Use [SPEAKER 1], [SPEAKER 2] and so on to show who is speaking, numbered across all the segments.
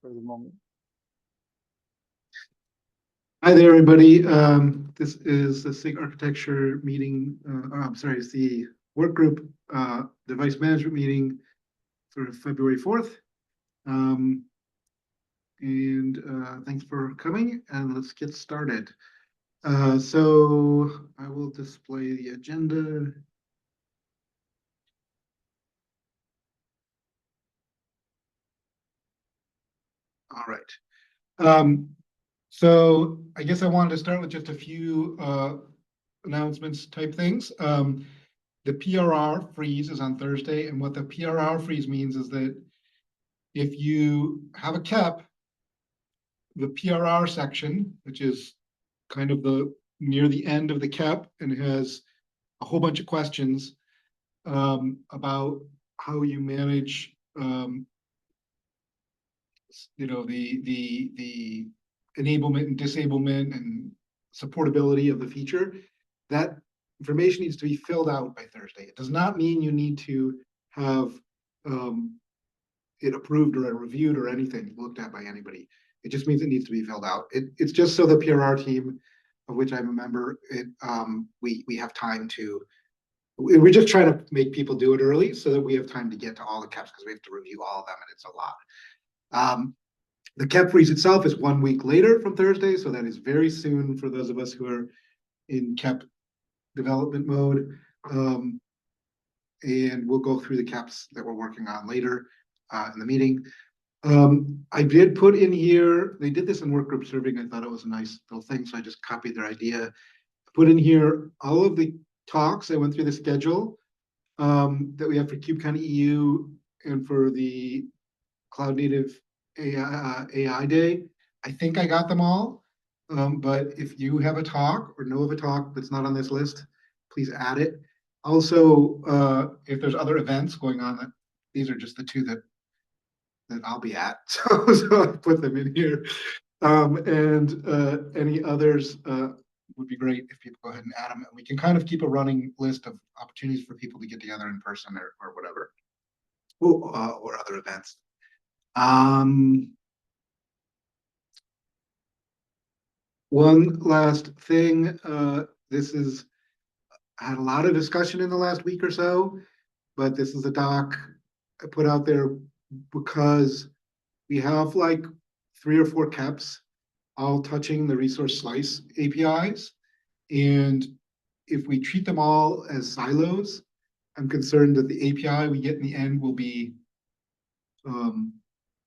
[SPEAKER 1] for the moment.
[SPEAKER 2] Hi there, everybody. This is the SIG architecture meeting. I'm sorry, it's the work group device management meeting for February 4th. Thanks for coming, and let's get started. So I will display the agenda. All right. So I guess I wanted to start with just a few announcements type things. The PRR freeze is on Thursday, and what the PRR freeze means is that if you have a KEP, the PRR section, which is kind of the near the end of the KEP and has a whole bunch of questions about how you manage the enablement and disablement and supportability of the feature, that information needs to be filled out by Thursday. It does not mean you need to have it approved or reviewed or anything looked at by anybody. It just means it needs to be filled out. It's just so the PRR team, of which I'm a member, we have time to. We're just trying to make people do it early so that we have time to get to all the KEPs because we have to review all of them, and it's a lot. The KEP freeze itself is 1 week later from Thursday, so that is very soon for those of us who are in KEP development mode. And we'll go through the KEPs that we're working on later in the meeting. I did put in here, they did this in workgroup serving. I thought it was a nice little thing, so I just copied their idea. Put in here all of the talks. I went through the schedule that we have for KubeCon EU and for the Cloud Native AI Day. I think I got them all, but if you have a talk or know of a talk that's not on this list, please add it. Also, if there's other events going on, these are just the two that I'll be at, so I put them in here. Any others would be great if people go ahead and add them. And we can kind of keep a running list of opportunities for people to get together in person or whatever, or other events. One last thing, I had a lot of discussion in the last week or so, but this is a doc I put out there because we have like 3 or 4 KEPs all touching the resource slice APIs. And if we treat them all as silos, I'm concerned that the API we get in the end will be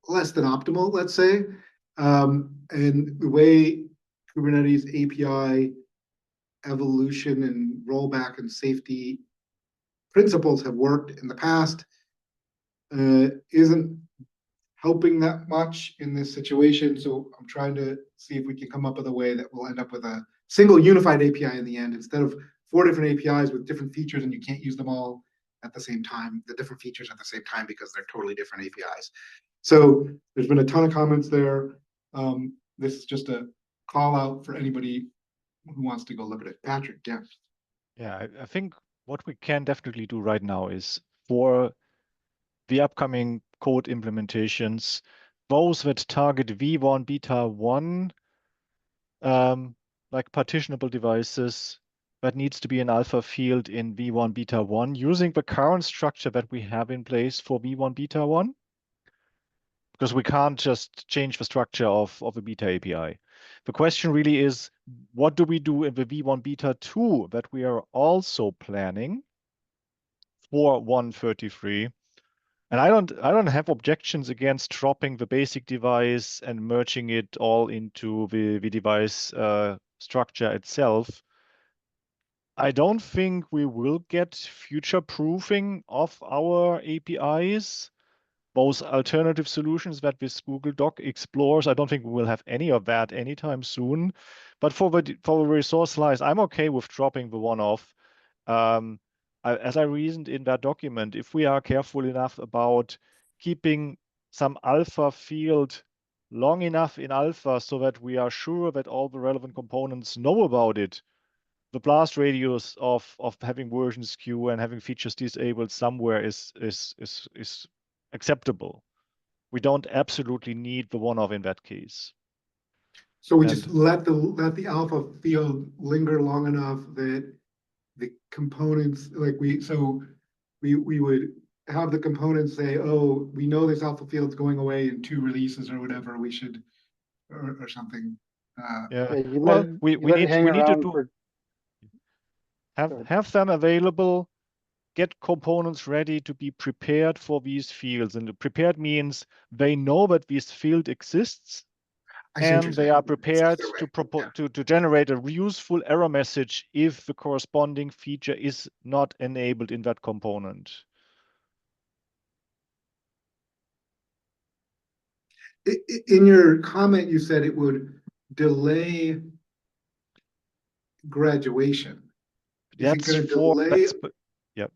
[SPEAKER 2] less than optimal, let's say. And the way Kubernetes API evolution and rollback and safety principles have worked in the past isn't helping that much in this situation. So I'm trying to see if we can come up with a way that will end up with a single unified API in the end, instead of 4 different APIs with different features and you can't use them all at the same time, the different features at the same time, because they're totally different APIs. So there's been a ton of comments there. This is just a call out for anybody who wants to go look at it. Patrick, yeah.
[SPEAKER 3] Yeah, I think what we can definitely do right now is for the upcoming code implementations, those that target V1 Beta 1, like partitionable devices, that needs to be an alpha field in V1 Beta 1 using the current structure that we have in place for V1 Beta 1. Because we can't just change the structure of a beta API. The question really is, what do we do in the V1 Beta 2 that we are also planning for 133? And I don't have objections against dropping the basic device and merging it all into the device structure itself. I don't think we will get future proofing of our APIs. Those alternative solutions that this Google Doc explores, I don't think we will have any of that anytime soon. But for the resource slice, I'm okay with dropping the one-off. As I reasoned in that document, if we are careful enough about keeping some alpha field long enough in alpha so that we are sure that all the relevant components know about it, the blast radius of having version skew and having features disabled somewhere is acceptable. we don't absolutely need the one-off in that case.
[SPEAKER 2] So we
[SPEAKER 3] And-
[SPEAKER 2] just let the alpha field linger long enough that the components, like we would have the components say, oh, we know this alpha field's going away in 2 releases or whatever, we should, or something.
[SPEAKER 3] Yeah,
[SPEAKER 1] Yeah, you
[SPEAKER 3] well,
[SPEAKER 1] let it,
[SPEAKER 3] we
[SPEAKER 1] you let it
[SPEAKER 3] need
[SPEAKER 1] hang
[SPEAKER 3] we need to
[SPEAKER 1] around
[SPEAKER 3] do
[SPEAKER 1] for, Go ahead.
[SPEAKER 3] have them available, get components ready to be prepared for these fields. And prepared means they know that this field exists,
[SPEAKER 2] I see what you're
[SPEAKER 3] and they
[SPEAKER 2] saying.
[SPEAKER 3] are
[SPEAKER 2] It's
[SPEAKER 3] prepared
[SPEAKER 2] either way.
[SPEAKER 3] to
[SPEAKER 2] Yeah.
[SPEAKER 3] to generate a useful error message if the corresponding feature is not enabled in that component.
[SPEAKER 2] In your comment, you said it would delay graduation. Is it gonna delay?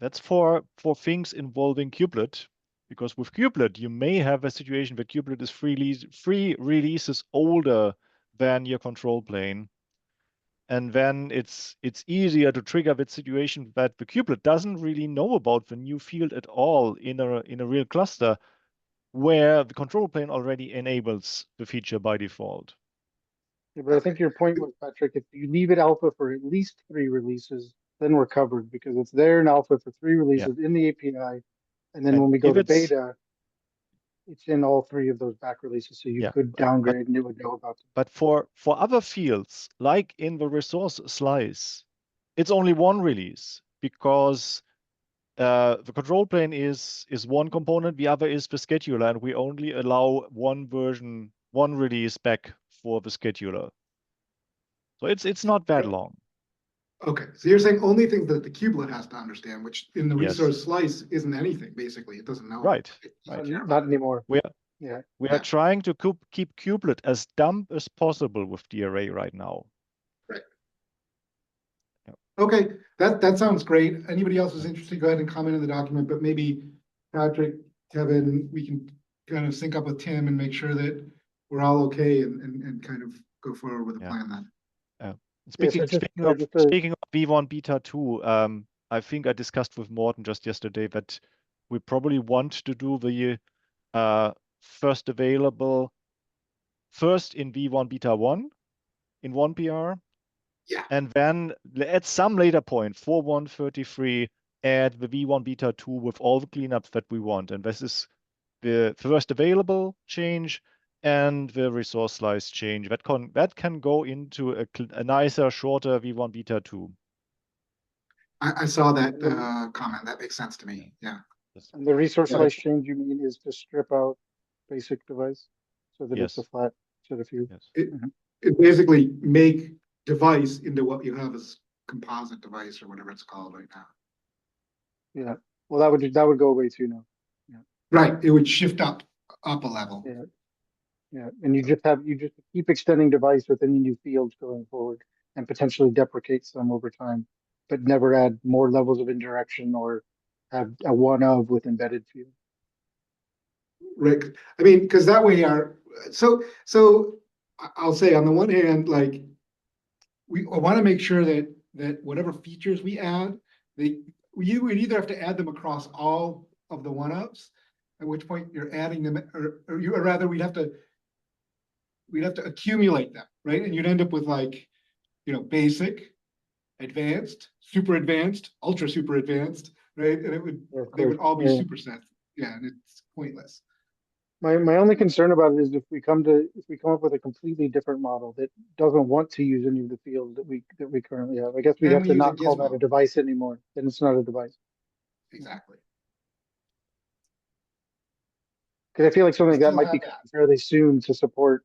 [SPEAKER 3] That's for things involving kubelet, because with kubelet you may have a situation where kubelet is free releases older than your control plane, and then it's easier to trigger that situation that the kubelet doesn't really know about the new field at all in a real cluster, where the control plane already enables the feature by default.
[SPEAKER 1] Yeah, but I think your point was, Patrick, if you leave it alpha for at least 3 releases, then we're covered because it's there in alpha for 3 releases in the API. And then
[SPEAKER 3] And
[SPEAKER 1] when we go
[SPEAKER 3] if
[SPEAKER 1] to
[SPEAKER 3] it's-
[SPEAKER 1] beta, it's in all 3 of those back releases. So you
[SPEAKER 3] Yeah,
[SPEAKER 1] could downgrade and it would know about them.
[SPEAKER 3] But for other fields, like in the resource slice, it's only one release because the control plane is one component, the other is the scheduler, and we only allow one version, one release back for the scheduler. So it's not that long.
[SPEAKER 2] Okay, so you're saying only things that the kubelet has to understand, which in the
[SPEAKER 3] Yes.
[SPEAKER 2] resource slice isn't anything, basically. It doesn't know.
[SPEAKER 3] Right,
[SPEAKER 2] It doesn't
[SPEAKER 3] right.
[SPEAKER 2] care about
[SPEAKER 1] Not
[SPEAKER 2] it.
[SPEAKER 1] anymore.
[SPEAKER 3] We are
[SPEAKER 1] Yeah.
[SPEAKER 3] we
[SPEAKER 2] Yeah.
[SPEAKER 3] are trying to keep kubelet as dumb as possible with the array right now.
[SPEAKER 2] Okay, that sounds great. Anybody else is interested, go ahead and comment in the document, but maybe Patrick, Kevin, we can kind of sync up with Tim and make sure that we're all okay and kind of go forward with the
[SPEAKER 3] Yeah.
[SPEAKER 2] plan then.
[SPEAKER 3] Speaking,
[SPEAKER 1] just,
[SPEAKER 3] speaking
[SPEAKER 1] like,
[SPEAKER 3] of
[SPEAKER 1] just a-
[SPEAKER 3] speaking of V1 Beta 2, I think I discussed with Morten just yesterday that we probably want to do the first available first in V1 Beta 1 in 1 PR.
[SPEAKER 2] Yeah.
[SPEAKER 3] And then at some later point, for 133, add the V1 Beta 2 with all the cleanups that we want. And this is the first available change and the resource slice change that can go into a nicer, shorter V1 Beta 2.
[SPEAKER 2] I saw that comment. That makes sense to me. Yeah.
[SPEAKER 1] And the resource
[SPEAKER 2] Yeah.
[SPEAKER 1] slice change you mean is to strip out basic device so that it's a
[SPEAKER 3] Yes.
[SPEAKER 1] flat set of view.
[SPEAKER 3] Yes.
[SPEAKER 2] It basically make device into what you have as composite device or whatever it's called right now.
[SPEAKER 1] Yeah. Well, that would go away too now.
[SPEAKER 2] Right, it would shift up a level.
[SPEAKER 1] Yeah. Yeah. And you just keep extending device with any new fields going forward and potentially deprecate some over time, but never add more levels of indirection or have a one of with embedded field.
[SPEAKER 2] Right, I mean, because that way so I'll say on the one hand, like I want to make sure that whatever features we add, we would either have to add them across all of the one-ups, at which point you're adding them, or rather we'd have to accumulate them, right? And you'd end up with like, basic, advanced, super advanced, ultra super advanced, right? And they would all be supersets. Yeah, and it's pointless.
[SPEAKER 1] My only concern about it is if we come up with a completely different model that doesn't want to use any of the fields that we currently have. I guess we'd
[SPEAKER 2] Then
[SPEAKER 1] have
[SPEAKER 2] we
[SPEAKER 1] to
[SPEAKER 2] use a
[SPEAKER 1] not call that a
[SPEAKER 2] gizmo.
[SPEAKER 1] device anymore. Then it's not a device.
[SPEAKER 2] Exactly.
[SPEAKER 1] Because I feel like something like that
[SPEAKER 2] Still
[SPEAKER 1] might
[SPEAKER 2] have
[SPEAKER 1] be
[SPEAKER 2] that.
[SPEAKER 1] fairly soon to support,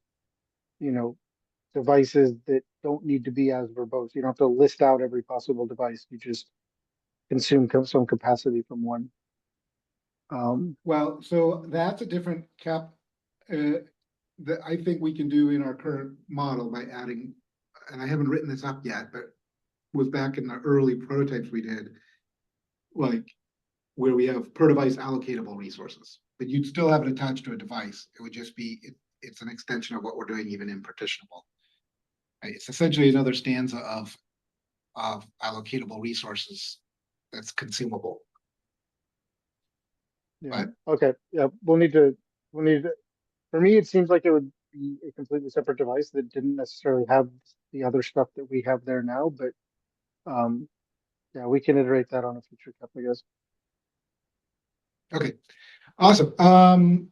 [SPEAKER 1] devices that don't need to be as verbose. You don't have to list out every possible device. You just consume some capacity from one.
[SPEAKER 2] Well, so that's a different cap that I think we can do in our current model by adding, and I haven't written this up yet, but was back in the early prototypes we did, like where we have per device allocatable resources, but you'd still have it attached to a device. It would just be, it's an extension of what we're doing even in partitionable. It's essentially another stanza of allocatable resources that's consumable.
[SPEAKER 1] Yeah. Okay. Yeah. We'll need to For me, it seems like it would be a completely separate device that didn't necessarily have the other stuff that we have there now, but um, yeah, we can iterate that on a future cup, I guess.
[SPEAKER 2] Okay, awesome.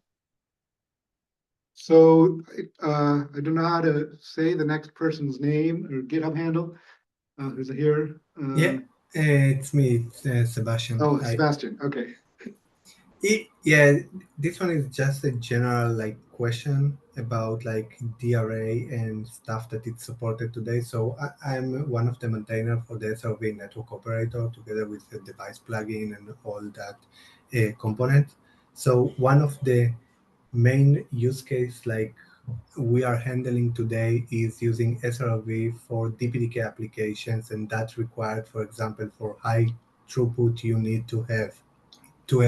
[SPEAKER 2] So I don't know how to say the next person's name or GitHub handle. Who's here?
[SPEAKER 4] Yeah, it's me, it's, Sebastian.
[SPEAKER 2] Oh, Sebastian. Okay.
[SPEAKER 4] Yeah, this one is just a general like question about like DRA and stuff that it's supported today. So I'm one of the maintainers for the SRV network operator together with the device plugin and all that component. So one of the main use case like we are handling today is using SRV for DPDK applications, and that's required, for example, for high throughput, you need to have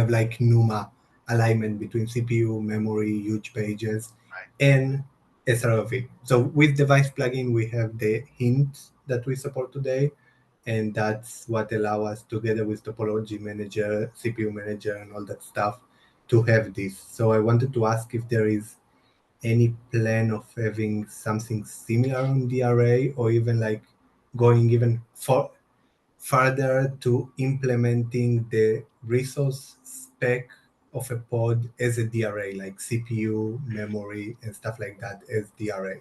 [SPEAKER 4] like NUMA alignment between CPU, memory, huge pages, and SRV. So with device plugin, we have the hint that we support today, and that's what allow us together with topology manager, CPU manager, and all that stuff to have this. So I wanted to ask if there is any plan of having something similar on DRA, or even like going even further to implementing the resource spec of a pod as a DRA, like CPU, memory, and stuff like that as DRA.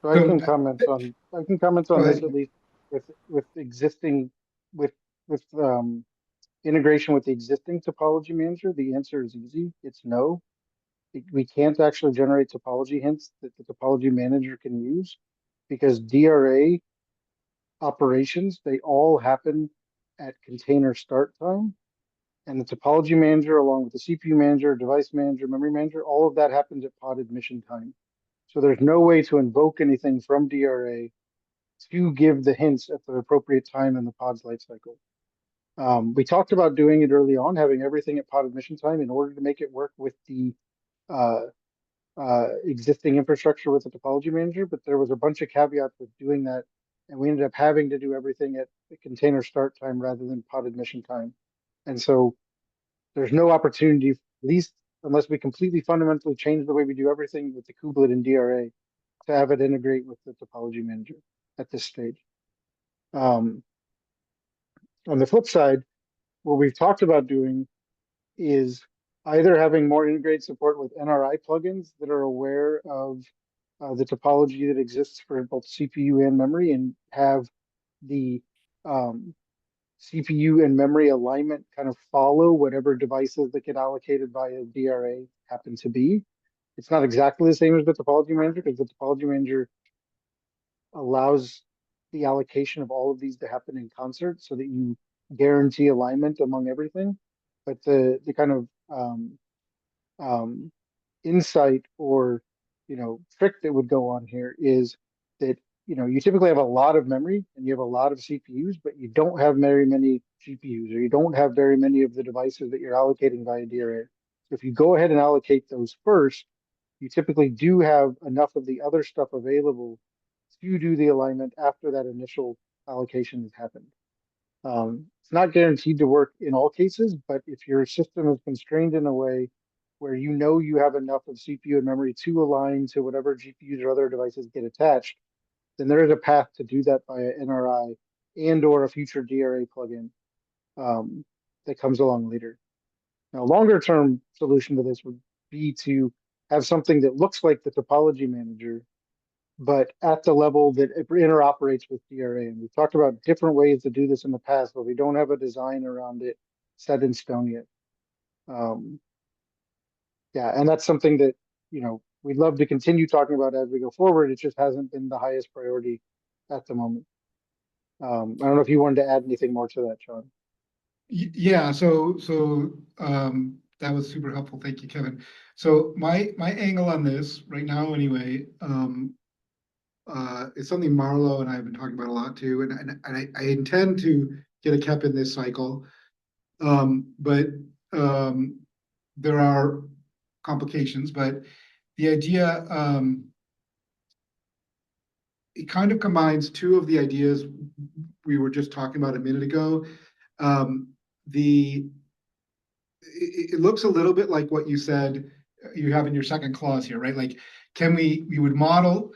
[SPEAKER 1] So I can comment on
[SPEAKER 2] Go
[SPEAKER 1] this
[SPEAKER 2] ahead.
[SPEAKER 1] at least with existing with integration with the existing topology manager. The answer is easy. It's no. We can't actually generate topology hints that the topology manager can use because DRA operations, they all happen at container start time. And the topology manager, along with the CPU manager, device manager, memory manager, all of that happens at pod admission time. So there's no way to invoke anything from DRA to give the hints at the appropriate time in the pod's life cycle. We talked about doing it early on, having everything at pod admission time in order to make it work with the uh, existing infrastructure with the topology manager, but there was a bunch of caveats with doing that, and we ended up having to do everything at the container start time rather than pod admission time. And so there's no opportunity, at least unless we completely fundamentally change the way we do everything with the kubelet and DRA, to have it integrate with the topology manager at this stage. On the flip side, what we've talked about doing is either having more integrated support with NRI plugins that are aware of the topology that exists for both CPU and memory, and have the CPU and memory alignment kind of follow whatever devices that get allocated via DRA happen to be. It's not exactly the same as the topology manager because the topology manager allows the allocation of all of these to happen in concert so that you guarantee alignment among everything. But the kind of insight or trick that would go on here is that you typically have a lot of memory and you have a lot of CPUs, but you don't have very many GPUs, or you don't have very many of the devices that you're allocating via DRA. So if you go ahead and allocate those first, you typically do have enough of the other stuff available to do the alignment after that initial allocation has happened. It's not guaranteed to work in all cases, but if your system is constrained in a way where you have enough of CPU and memory to align to whatever GPUs or other devices get attached, then there is a path to do that via NRI and or a future DRA plugin that comes along later. Now, longer term solution to this would be to have something that looks like the topology manager, but at the level that it interoperates with DRA. And we've talked about different ways to do this in the past, but we don't have a design around it set in stone yet. Yeah, and that's something that, we'd love to continue talking about as we go forward. It just hasn't been the highest priority at the moment. I don't know if you wanted to add anything more to that, Sean.
[SPEAKER 2] Yeah, so that was super helpful. Thank you, Kevin. So my angle on this right now, anyway, it's something Marlo and I have been talking about a lot too, and I intend to get a KEP in this cycle, but there are complications. But the idea, it kind of combines two of the ideas we were just talking about a minute ago. It looks a little bit like what you said you have in your second clause here, right? Like, we would model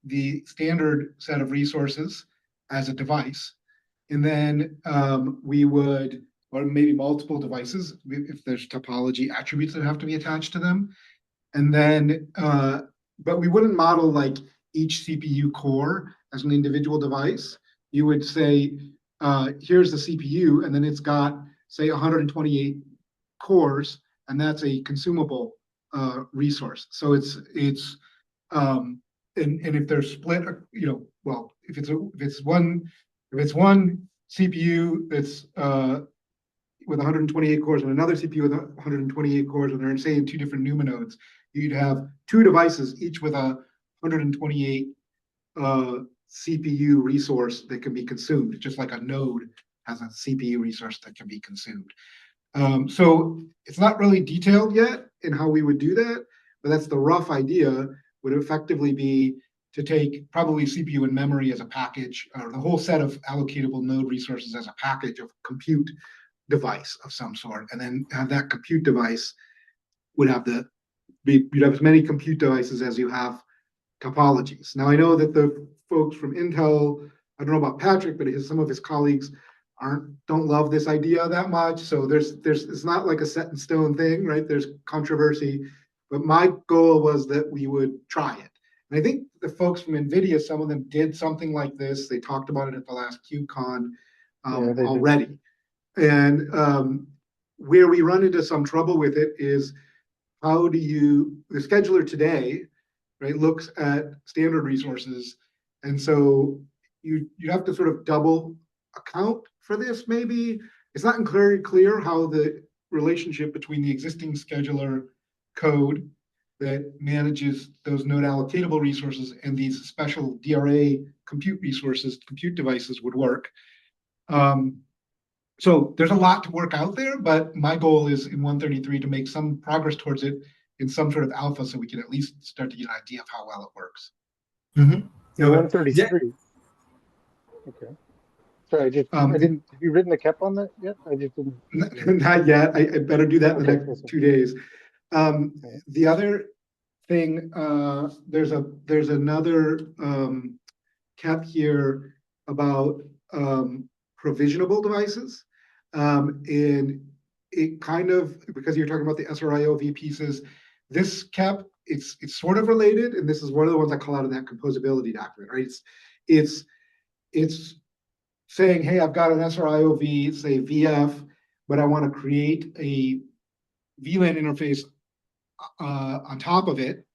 [SPEAKER 2] the standard set of resources as a device, and then we would, or maybe multiple devices if there's topology attributes that have to be attached to them, and then but we wouldn't model like each CPU core as an individual device. You would say, here's the CPU, and then it's got, say, 128 cores, and that's a consumable resource. So it's and if they're split, well, if it's one CPU that's with 128 cores and another CPU with 128 cores, and they're say in two different NUMA nodes, you'd have two devices, each with a 128 CPU resource that can be consumed, just like a node has a CPU resource that can be consumed. So it's not really detailed yet in how we would do that, but that's the rough idea. Would effectively be to take probably CPU and memory as a package, or the whole set of allocatable node resources as a package of compute device of some sort, and then have that compute device would have you'd have as many compute devices as you have topologies. Now I know that the folks from Intel, I don't know about Patrick, but some of his colleagues don't love this idea that much. So it's not like a set in stone thing, right? There's controversy, but my goal was that we would try it. And I think the folks from NVIDIA, some of them did something like this. They talked about it at the last KubeCon already. And where we run into some trouble with it is, the scheduler today, right, looks at standard resources. And so you have to sort of double account for this, maybe. It's not very clear how the relationship between the existing scheduler code that manages those node allocatable resources and these special DRA compute resources, compute devices would work. So there's a lot to work out there, but my goal is in 133 to make some progress towards it in some sort of alpha, so we can at least start to get an idea of how well it works.
[SPEAKER 4] Mm-hmm.
[SPEAKER 1] Yeah, 133. Okay. Sorry, I didn't. Have you written the cap on that yet? I just didn't.
[SPEAKER 2] Not yet. I better do that in the next 2 days. The other thing, there's another cap here about provisionable devices, and it kind of, because you're talking about the SRIOV pieces, this cap, it's sort of related, and this is one of the ones I call out in that composability document, right? It's saying, hey, I've got an SRIOV, say VF, but I want to create a VLAN interface on top of it,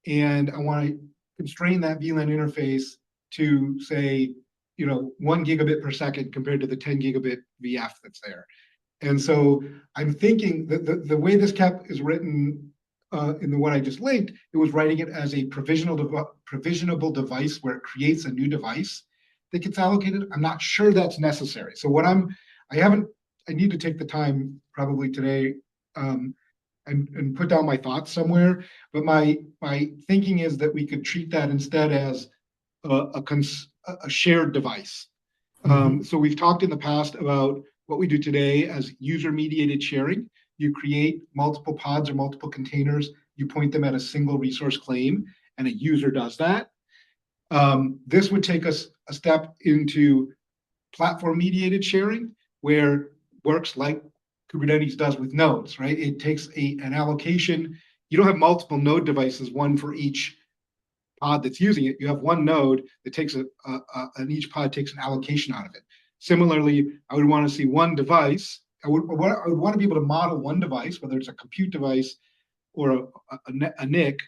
[SPEAKER 2] and I want to constrain that VLAN interface to, say, 1 gigabit per second compared to the 10 gigabit VF that's there. And so I'm thinking that the way this cap is written in the one I just linked, it was writing it as a provisionable device where it creates a new device that gets allocated. I'm not sure that's necessary. So I need to take the time probably today and put down my thoughts somewhere. But my thinking is that we could treat that instead as a shared device. So we've talked in the past about what we do today as user-mediated sharing. You create multiple pods or multiple containers, you point them at a single resource claim, and a user does that. This would take us a step into platform-mediated sharing, where works like Kubernetes does with nodes, right? It takes an allocation. You don't have multiple node devices, one for each pod that's using it. You have one node that takes and each pod takes an allocation out of it. Similarly, I would want to see one device. I would want to be able to model one device, whether it's a compute device or a NIC,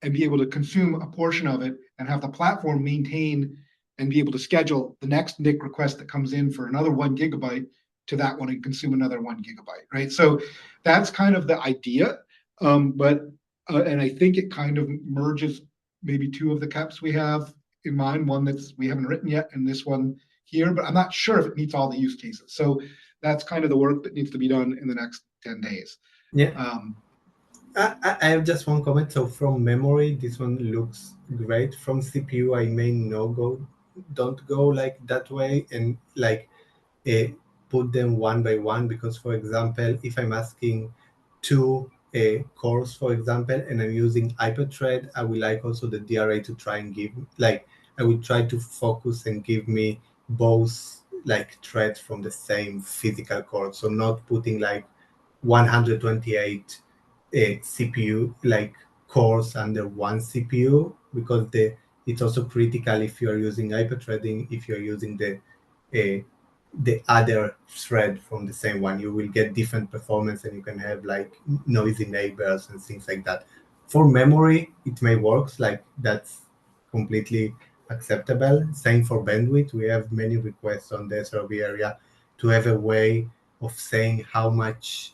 [SPEAKER 2] and be able to consume a portion of it and have the platform maintain and be able to schedule the next NIC request that comes in for another 1 gigabyte to that one and consume another 1 gigabyte, right? So that's kind of the idea. And I think it kind of merges maybe two of the caps we have in mind, one that's we haven't written yet and this one here, but I'm not sure if it meets all the use cases. So that's kind of the work that needs to be done in the next 10 days.
[SPEAKER 4] Yeah. I have just one comment. So from memory, this one looks great. From CPU, I may don't go like that way and like put them one by one, because, for example, if I'm asking two cores, for example, and I'm using hyperthread, I would like also the DRA to try and give, like, I would try to focus and give me both like threads from the same physical core. So not putting like 128 CPU like cores under one CPU, because it's also critical if you're using hyperthreading. If you're using the other thread from the same one, you will get different performance, and you can have like noisy neighbors and things like that. For memory, it may work, like that's completely acceptable. Same for bandwidth. We have many requests on the SRV area to have a way of saying how much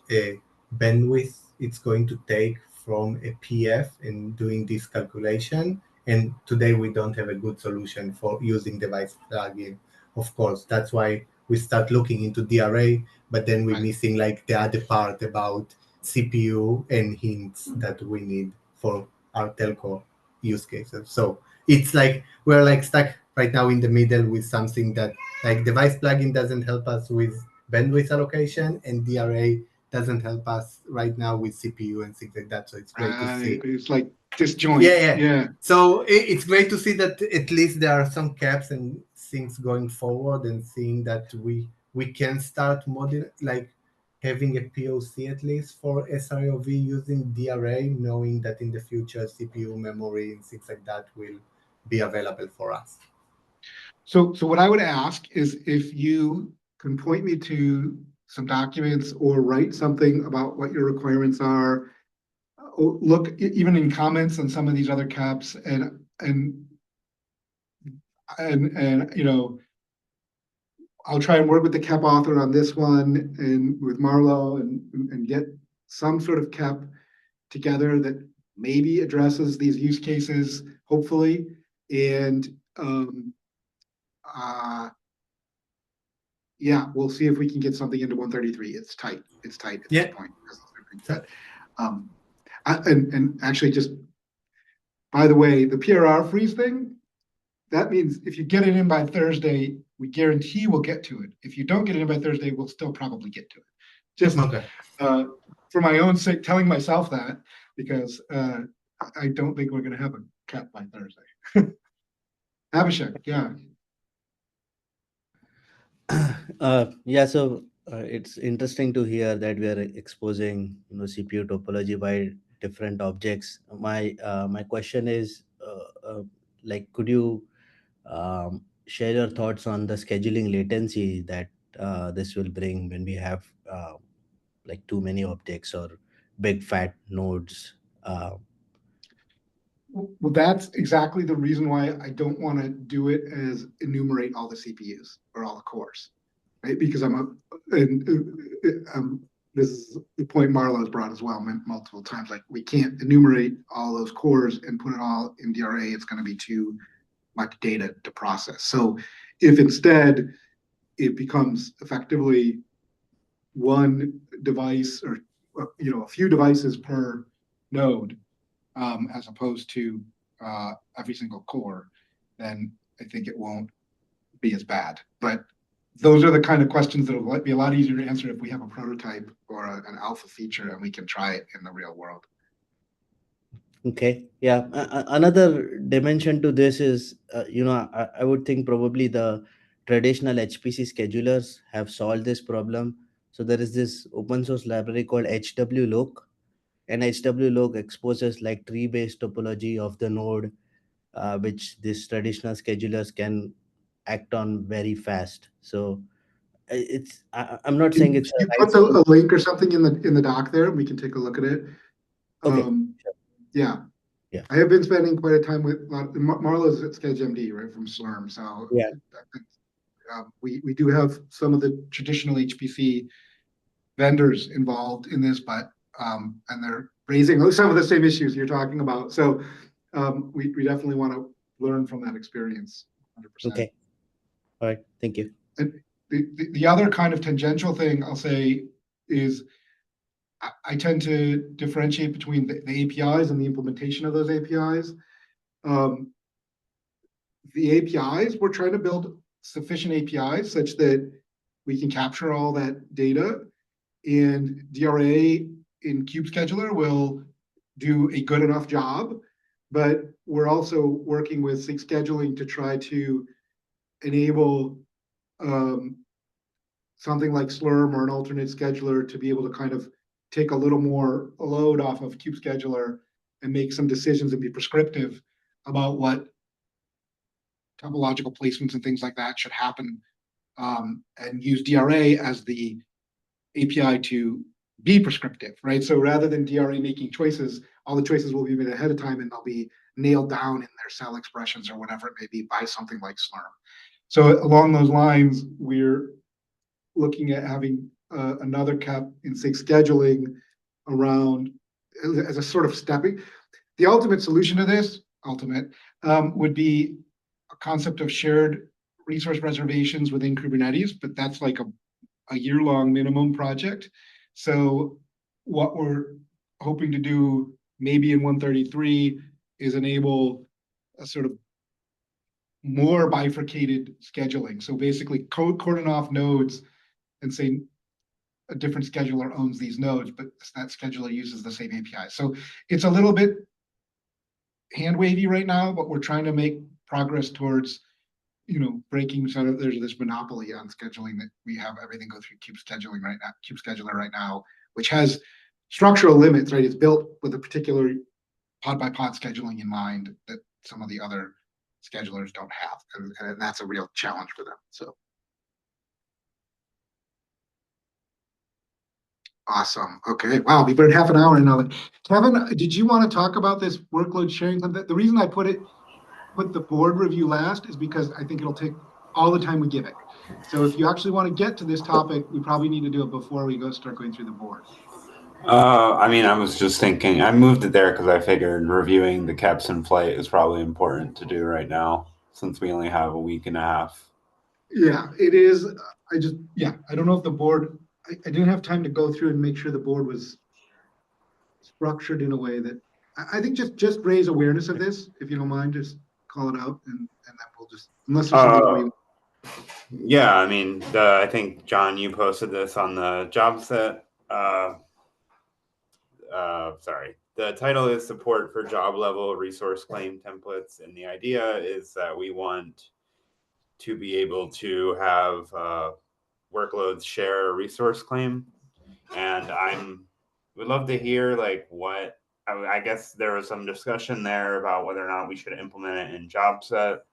[SPEAKER 4] bandwidth it's going to take from a PF and doing this calculation. And today we don't have a good solution for using device plugin. Of course, that's why we start looking into DRA, but then we're
[SPEAKER 2] Right.
[SPEAKER 4] missing like the other part about CPU and hints that we need for our telco use cases. So it's like we're like stuck right now in the middle with something that like device plugin doesn't help us with bandwidth allocation, and DRA doesn't help us right now with CPU and things like that. So it's great to see.
[SPEAKER 2] It's like disjoint.
[SPEAKER 4] Yeah. So it's great to see that at least there are some caps and things going forward, and seeing that we can start like having a POC at least for SROV using DRA, knowing that in the future CPU memory and things like that will be available for us.
[SPEAKER 2] So what I would ask is if you can point me to some documents or write something about what your requirements are. Look even in comments on some of these other caps, and you know, I'll try and work with the cap author on this one and with Marlo and get some sort of cap together that maybe addresses these use cases, hopefully. And yeah, we'll see if we can get something into 133. It's tight at this point. And actually, just by the way, the PRR freeze thing, that means if you get it in by Thursday, we guarantee we'll get to it. If you don't get it in by Thursday, we'll still probably get to it. Just for my own sake, telling myself that, because I don't think we're going to have a cap by Thursday. Abhishek, yeah.
[SPEAKER 5] Yeah, so it's interesting to hear that we are exposing, CPU topology by different objects. My question is, like, could you share your thoughts on the scheduling latency that this will bring when we have like too many objects or big fat nodes?
[SPEAKER 2] Well, that's exactly the reason why I don't want to do it as enumerate all the CPUs or all the cores, right? Because this is the point Marlo has brought as well multiple times. Like, we can't enumerate all those cores and put it all in DRA. It's going to be too much data to process. So if instead it becomes effectively one device, or a few devices per node, as opposed to every single core, then I think it won't be as bad. But those are the kind of questions that will be a lot easier to answer if we have a prototype or an alpha feature and we can try it in the real world.
[SPEAKER 5] Okay, yeah. Another dimension to this is, I would think probably the traditional HPC schedulers have solved this problem. So there is this open source library called HWLoc, and HWLoc exposes like tree-based topology of the node, which these traditional schedulers can act on very fast. So I'm not saying it's
[SPEAKER 2] You
[SPEAKER 5] a right
[SPEAKER 2] put a link or something in the doc there, we can take a look at it.
[SPEAKER 5] Okay.
[SPEAKER 2] Yeah.
[SPEAKER 5] Yeah.
[SPEAKER 2] I have been spending quite a time with Marlo's at SchedgeMD, right, from Slurm. So
[SPEAKER 5] yeah,
[SPEAKER 2] we do have some of the traditional HPC vendors involved in this, but and they're raising some of the same issues you're talking about. So we definitely want to learn from that experience. 100%.
[SPEAKER 5] Okay. All right. Thank you.
[SPEAKER 2] And the other kind of tangential thing I'll say is I tend to differentiate between the APIs and the implementation of those APIs. The APIs, we're trying to build sufficient APIs such that we can capture all that data, and DRA in Cube Scheduler will do a good enough job, but we're also working with Sync Scheduling to try to enable something like Slurm or an alternate scheduler to be able to kind of take a little more load off of Cube Scheduler and make some decisions and be prescriptive about what topological placements and things like that should happen, and use DRA as the API to be prescriptive, right? So rather than DRA making choices, all the choices will be made ahead of time and they'll be nailed down in their cell expressions or whatever it may be by something like Slurm. So along those lines, we're looking at having another cap in Sync Scheduling around as a sort of stepping. The ultimate solution to this, would be a concept of shared resource reservations within Kubernetes, but that's like a year-long minimum project. So what we're hoping to do maybe in 133 is enable a sort of more bifurcated scheduling. So basically cordon off nodes and say a different scheduler owns these nodes, but that scheduler uses the same API. So it's a little bit hand wavy right now, but we're trying to make progress towards, breaking sort of there's this monopoly on scheduling that we have everything go through Cube Scheduling right now, Cube Scheduler right now, which has structural limits, right? It's built with a particular pod by pod scheduling in mind that some of the other schedulers don't have, and that's a real challenge for them. So awesome. Okay. Wow. We've been half an hour now. Kevin, did you want to talk about this workload sharing? The reason I put the board review last is because I think it'll take all the time we give it. So if you actually want to get to this topic, we probably need to do it before we start going through the board.
[SPEAKER 6] I mean, I was just thinking, I moved it there because I figured reviewing the caps in flight is probably important to do right now, since we only have a week and a half.
[SPEAKER 2] Yeah, it is. I don't know if the board, I didn't have time to go through and make sure the board was structured in a way that, I think just raise awareness of this, if you don't mind, just call it out and then we'll just, unless there's something more you.
[SPEAKER 6] Yeah, I mean, I think, John, you posted this on the job set. Sorry. The title is Support for Job Level Resource Claim Templates. And the idea is that we want to be able to have workloads share a resource claim. And would love to hear like what, I guess there was some discussion there about whether or not we should implement it in job set,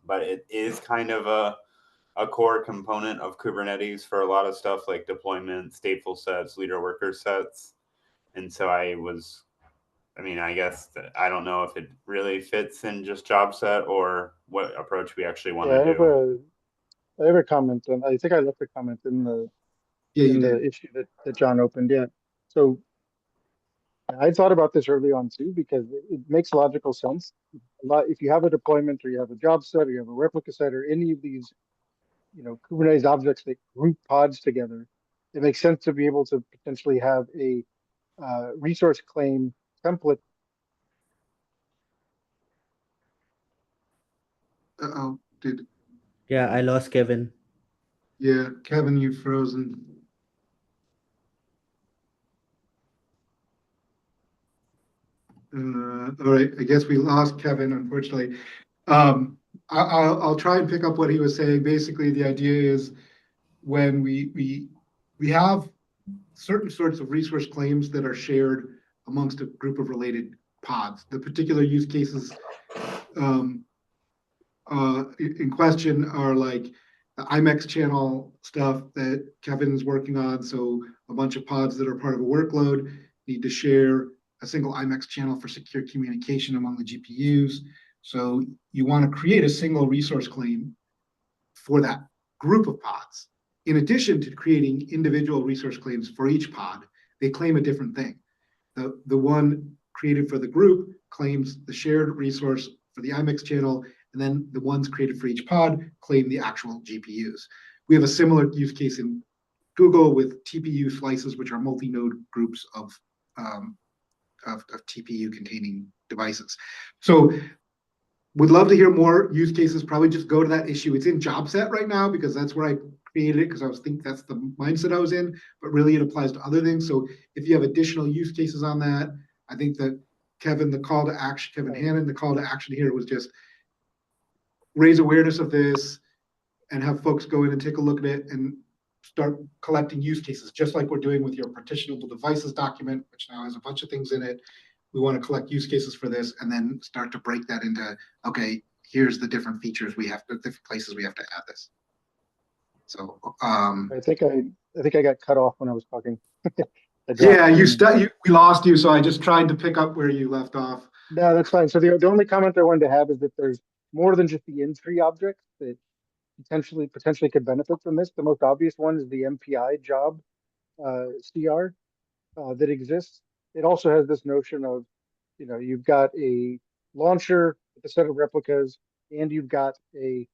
[SPEAKER 6] but it is kind of a core component of Kubernetes for a lot of stuff like deployment, stateful sets, leader worker sets. And so I guess I don't know if it really fits in just job set or what approach we actually want to do.
[SPEAKER 1] I have a comment, and I think I left a comment in the issue that John opened. Yeah. So I thought about this early on too, because it makes logical sense. If you have a deployment or you have a job set or you have a replica set or any of these, Kubernetes objects that group pods together, it makes sense to be able to potentially have a resource claim template.
[SPEAKER 2] Uh-oh,
[SPEAKER 5] Yeah, I lost Kevin.
[SPEAKER 2] yeah, Kevin, you've frozen. All right, I guess we lost Kevin, unfortunately. I'll try and pick up what he was saying. Basically, the idea is when we have certain sorts of resource claims that are shared amongst a group of related pods. The particular use cases in question are like the IMEX channel stuff that Kevin's working on. So a bunch of pods that are part of a workload need to share a single IMEX channel for secure communication among the GPUs. So you want to create a single resource claim for that group of pods. In addition to creating individual resource claims for each pod, they claim a different thing. The one created for the group claims the shared resource for the IMEX channel, and then the ones created for each pod claim the actual GPUs. We have a similar use case in Google with TPU slices, which are multi-node groups of TPU containing devices. So would love to hear more use cases. Probably just go to that issue. It's in job set right now because that's where I created it because I was thinking that's the mindset I was in, but really it applies to other things. So if you have additional use cases on that, I think that Kevin Hannon, the call to action here was just raise awareness of this and have folks go in and take a look at it and start collecting use cases, just like we're doing with your partitionable devices document, which now has a bunch of things in it. We want to collect use cases for this and then start to break that into, okay, here's the different features we have, the different places we have to add this. So,
[SPEAKER 1] I think I got cut off when I was talking. I dropped
[SPEAKER 2] yeah,
[SPEAKER 1] in.
[SPEAKER 2] we lost you, so I just tried to pick up where you left off.
[SPEAKER 1] No, that's fine. So the only comment I wanted to have is that there's more than just the in-tree objects that potentially could benefit from this. The most obvious one is the MPI job CR that exists. It also has this notion of, you've got a launcher with a set of replicas, and you've got a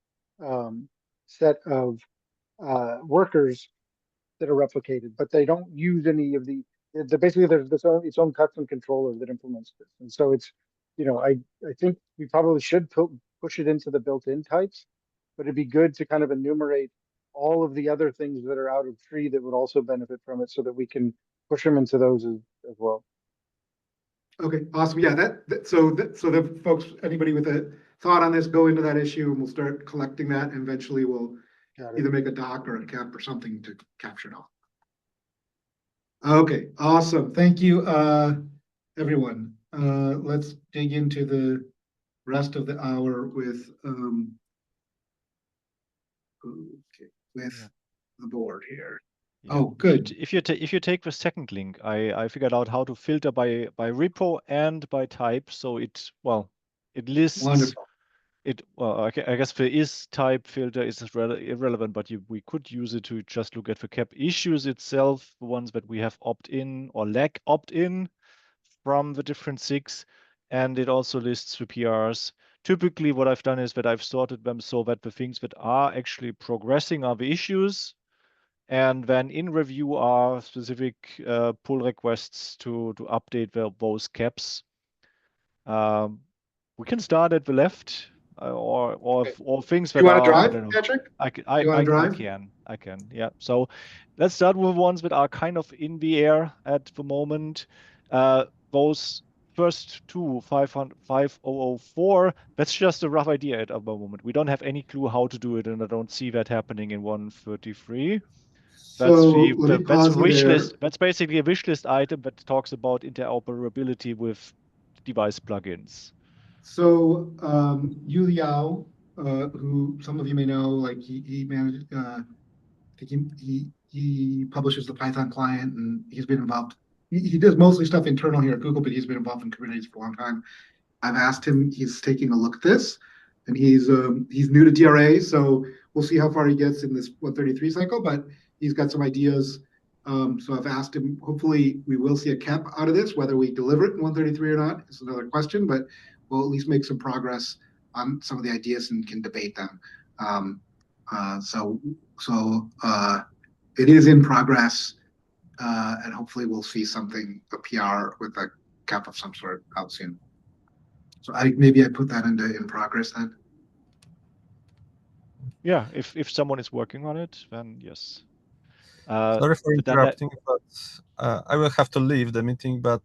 [SPEAKER 1] set of workers that are replicated, but they don't use any of basically there's its own custom controller that implements this. And so it's, I think we probably should push it into the built-in types, but it'd be good to kind of enumerate all of the other things that are out of tree that would also benefit from it so that we can push them into those as well.
[SPEAKER 2] Okay, awesome. Yeah, so the folks, anybody with a thought on this, go into that issue and we'll start collecting that. And eventually we'll either make a doc or a cap or something to capture it all. Okay, awesome. Thank you, everyone. Let's dig into the rest of the hour with the board here.
[SPEAKER 3] Yeah.
[SPEAKER 2] Oh, good.
[SPEAKER 3] If you take the second link, I figured out how to filter by repo and by type. So it lists
[SPEAKER 2] Wonderful.
[SPEAKER 3] it. Well, I guess the is type filter is irrelevant, but we could use it to just look at the CAP issues itself, the ones that we have opt-in or lack opt-in from the different SIGs, and it also lists the PRs. Typically, what I've done is that I've sorted them so that the things that are actually progressing are the issues, and then in review are specific pull requests to update those caps. We can start at the left, or things that
[SPEAKER 2] You want
[SPEAKER 3] are,
[SPEAKER 2] to drive,
[SPEAKER 3] I don't know.
[SPEAKER 2] Patrick?
[SPEAKER 3] I
[SPEAKER 2] You want to drive?
[SPEAKER 3] I can, yeah. So let's start with ones that are kind of in the air at the moment. Those first two, 5004, that's just a rough idea at the moment. We don't have any clue how to do it, and I don't see that happening in 133.
[SPEAKER 2] So let me pause you
[SPEAKER 3] wish
[SPEAKER 2] there.
[SPEAKER 3] list. That's basically a wish list item that talks about interoperability with device plugins.
[SPEAKER 2] So Yu Liao, who some of you may know, like he managed, I think he publishes the Python client, and he's been involved. He does mostly stuff internal here at Google, but he's been involved in Kubernetes for a long time. I've asked him; he's taking a look at this, and he's new to DRA, so we'll see how far he gets in this 133 cycle. But he's got some ideas. So I've asked him. Hopefully, we will see a cap out of this. Whether we deliver it in 133 or not is another question, but we'll at least make some progress on some of the ideas and can debate them. So it is in progress, and hopefully we'll see something, a PR with a cap of some sort out soon. So maybe I put that in progress then.
[SPEAKER 3] Yeah, if someone is working on it, then yes.
[SPEAKER 7] Sorry for interrupting, but I will have to leave the meeting, but